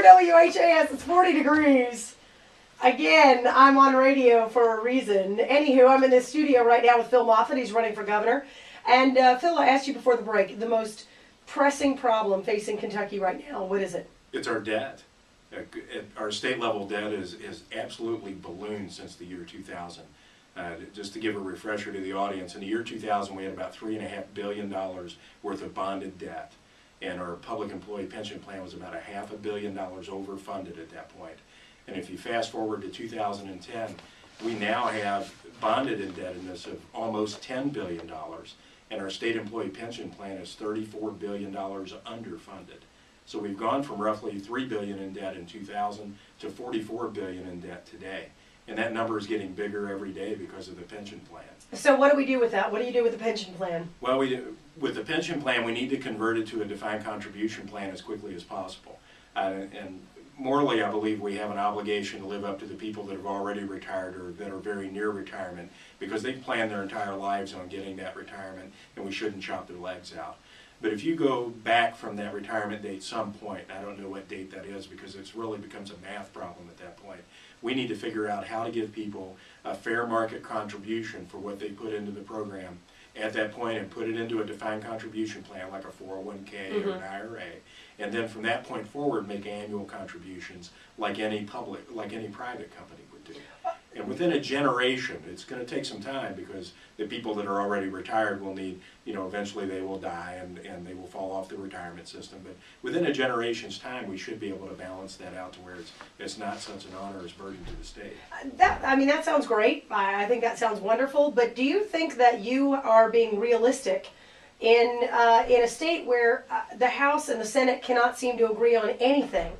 94 WHAS, it's 40 degrees. Again, I'm on radio for a reason. Anywho, I'm in the studio right now with Phil Moffett. He's running for governor. And Phil, I asked you before the break, the most pressing problem facing Kentucky right now, what is it? It's our debt. Our state level debt is absolutely ballooned since the year 2000. Just to give a refresher to the audience, in the year 2000 we had about $3.5 billion worth of bonded debt, and our public employee pension plan was about $500 million overfunded at that point. And if you fast forward to 2010, we now have bonded indebtedness of almost $10 billion, and our state employee pension plan is $34 billion underfunded. So we've gone from roughly $3 billion in debt in 2000 to $44 billion in debt today. And that number is getting bigger every day because of the pension plan. So what do we do with that? What do you do with the pension plan? Well, with the pension plan, we need to convert it to a defined contribution plan as quickly as possible. And morally, I believe we have an obligation to live up to the people that have already retired or that are very near retirement, because they've planned their entire lives on getting that retirement, and we shouldn't chop their legs out. But if you go back from that retirement date some point, I don't know what date that is because it really becomes a math problem at that point, we need to figure out how to give people a fair market contribution for what they put into the program at that point, and put it into a defined contribution plan like a 401k or an IRA. And then from that point forward, make annual contributions like any private company would do. And within a generation, it's going to take some time because the people that are already retired will need, eventually they will die and they will fall off the retirement system. But within a generation's time, we should be able to balance that out to where it's not such an onerous burden to the state. That sounds great. I think that sounds wonderful. But do you think that you are being realistic in a state where the House and the Senate cannot seem to agree on anything?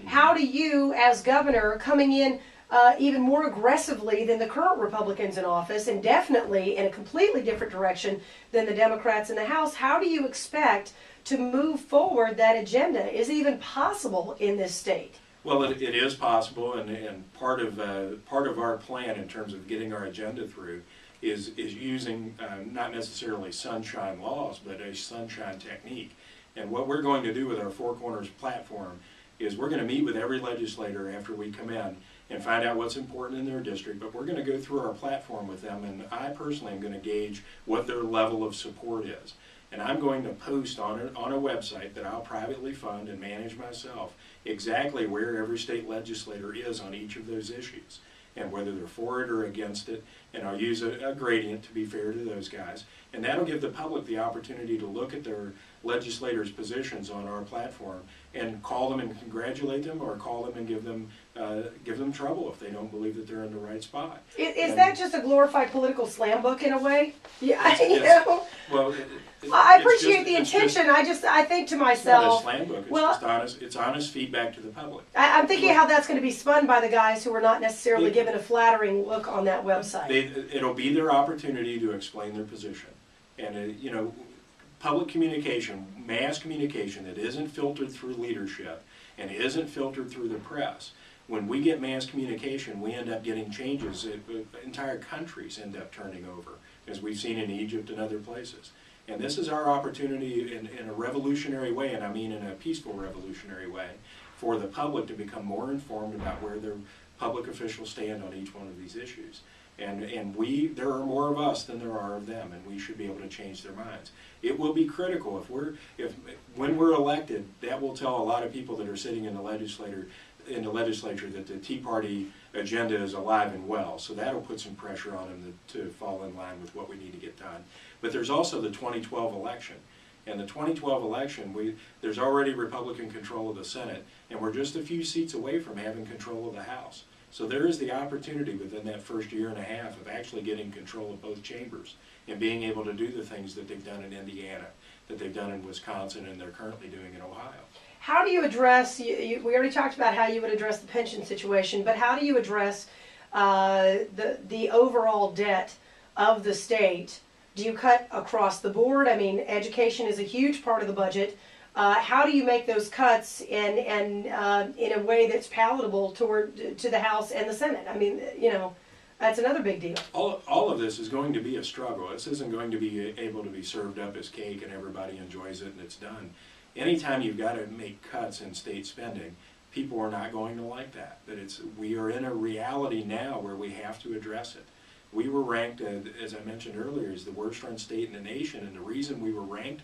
How do you, as governor, coming in even more aggressively than the current Republicans in office, and definitely in a completely different direction than the Democrats in the House, how do you expect to move forward that agenda? Is it even possible in this state? Well, it is possible, and part of our plan in terms of getting our agenda through is using not necessarily sunshine laws, but a sunshine technique. And what we're going to do with our Four Corners platform is we're going to meet with every legislator after we come in and find out what's important in their district, but we're going to go through our platform with them, and I personally am going to gauge what their level of support is. And I'm going to post on a website that I'll privately fund and manage myself exactly where every state legislator is on each of those issues, and whether they're for it or against it, and I'll use a gradient to be fair to those guys. And that'll give the public the opportunity to look at their legislators' positions on our platform and call them and congratulate them, or call them and give them trouble if they don't believe that they're in the right spot. Is that just a glorified political slam book in a way? Yeah, Well, I appreciate the intention. I think to myself, it's not a slam book. It's just honest. It's honest feedback to the public. I'm thinking how that's going to be spun by the guys who are not necessarily given a flattering look on that website. It'll be their opportunity to explain their position, and public communication, mass communication that isn't filtered through leadership and isn't filtered through the press. When we get mass communication, we end up getting changes. Entire countries end up turning over, as we've seen in Egypt and other places. And this is our opportunity in a revolutionary way, and I mean in a peaceful revolutionary way, for the public to become more informed about where their public officials stand on each one of these issues. And there are more of us than there are of them, and we should be able to change their minds. It will be critical when we're elected. That will tell a lot of people that are sitting in the legislature that the Tea Party agenda is alive and well. So that'll put some pressure on them to fall in line with what we need to get done. But there's also the 2012 election. And the 2012 election, there's already Republican control of the Senate, and we're just a few seats away from having control of the House. So there is the opportunity within that first year and a half of actually getting control of both chambers and being able to do the things that they've done in Indiana, that they've done in Wisconsin, and they're currently doing in Ohio. How do you address, we already talked about how you would address the pension situation, but how do you address the overall debt of the state? Do you cut across the board? I mean, education is a huge part of the budget. How do you make those cuts in a way that's palatable to the House and the Senate? I mean, that's another big deal. All of this is going to be a struggle. This isn't going to be able to be served up as cake and everybody enjoys it and it's done. Anytime you've got to make cuts in state spending, people are not going to like that. But we are in a reality now where we have to address it. We were ranked, as I mentioned earlier, as the worst run state in the nation, and the reason we were ranked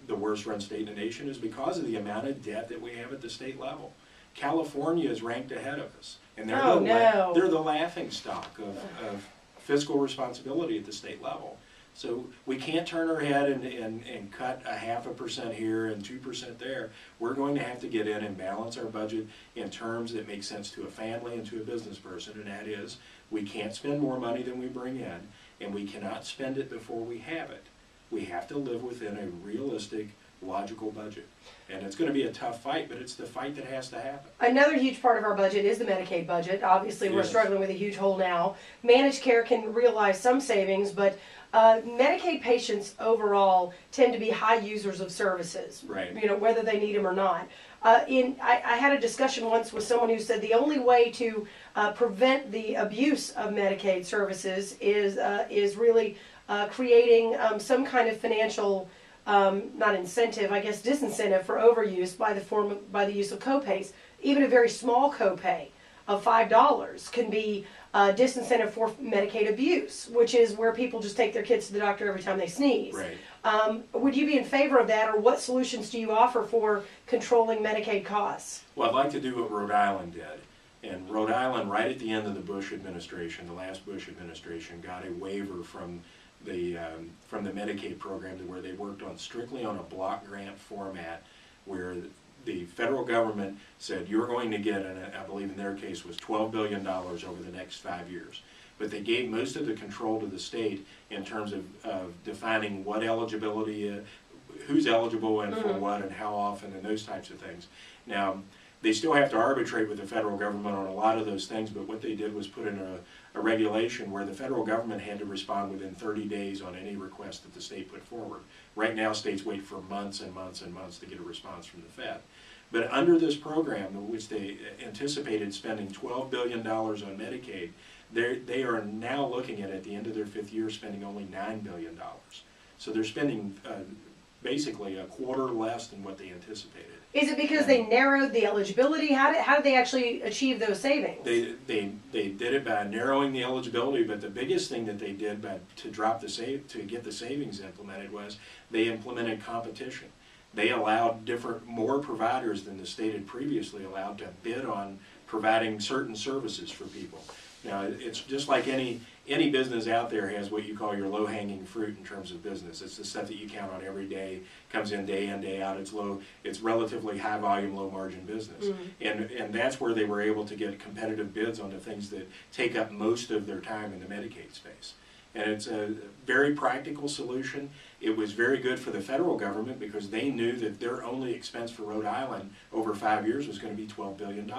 the worst run state in the nation is because of the amount of debt that we have at the state level. California is ranked ahead of us, and they're the laughing stock of fiscal responsibility at the state level. So we can't turn our head and cut 0.5% here and 2% there. We're going to have to get in and balance our budget in terms that make sense to a family and to a business person, and that is we can't spend more money than we bring in, and we cannot spend it before we have it. We have to live within a realistic, logical budget. And it's going to be a tough fight, but it's the fight that has to happen. Another huge part of our budget is the Medicaid budget. Obviously, we're struggling with a huge hole now. Managed care can realize some savings, but Medicaid patients overall tend to be high users of services, right? You know, whether they need them or not. I had a discussion once with someone who said the only way to prevent the abuse of Medicaid services is really creating some kind of financial, not incentive, I guess disincentive for overuse by the use of copays. Even a very small copay of $5 can be disincentive for Medicaid abuse, which is where people just take their kids to the doctor every time they sneeze. Right. Would you be in favor of that, or what solutions do you offer for controlling Medicaid costs? Well, I'd like to do what Rhode Island did. And Rhode Island, right at the end of the Bush administration, the last Bush administration, got a waiver from the Medicaid program to where they worked on strictly on a block grant format, where the federal government said you're going to get, and I believe in their case was $12 billion over the next 5 years. But they gave most of the control to the state in terms of defining what eligibility, who's eligible and for what and how often and those types of things. Now, they still have to arbitrate with the federal government on a lot of those things, but what they did was put in a regulation where the federal government had to respond within 30 days on any request that the state put forward. Right now, states wait for months and months and months to get a response from the Fed. But under this program, which they anticipated spending $12 billion on Medicaid, they are now looking at the end of their 5th year, spending only $9 billion. So they're spending basically a quarter less than what they anticipated. Is it because they narrowed the eligibility? How did they actually achieve those savings? They did it by narrowing the eligibility, but the biggest thing that they did to get the savings implemented was they implemented competition. They allowed more providers than the state had previously allowed to bid on providing certain services for people. Now, it's just like any business out there has what you call your low-hanging fruit in terms of business. It's the stuff that you count on every day, comes in, day out. It's relatively high volume, low margin business. And that's where they were able to get competitive bids on the things that take up most of their time in the Medicaid space. And it's a very practical solution. It was very good for the federal government because they knew that their only expense for Rhode Island over 5 years was going to be $12 billion.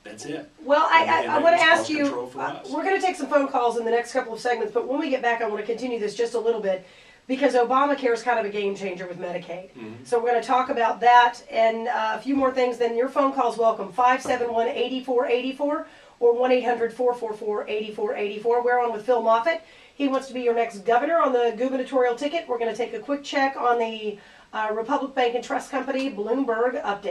That's it. Well, I want to ask you, we're going to take some phone calls in the next couple of segments, but when we get back, I want to continue this just a little bit because Obamacare is kind of a game changer with Medicaid. So we're going to talk about that and a few more things. Then your phone calls welcome, 571-8484 or 1-800-444-8484. We're on with Phil Moffett. He wants to be your next governor on the gubernatorial ticket. We're going to take a quick check on the Republic Bank and Trust Company Bloomberg update.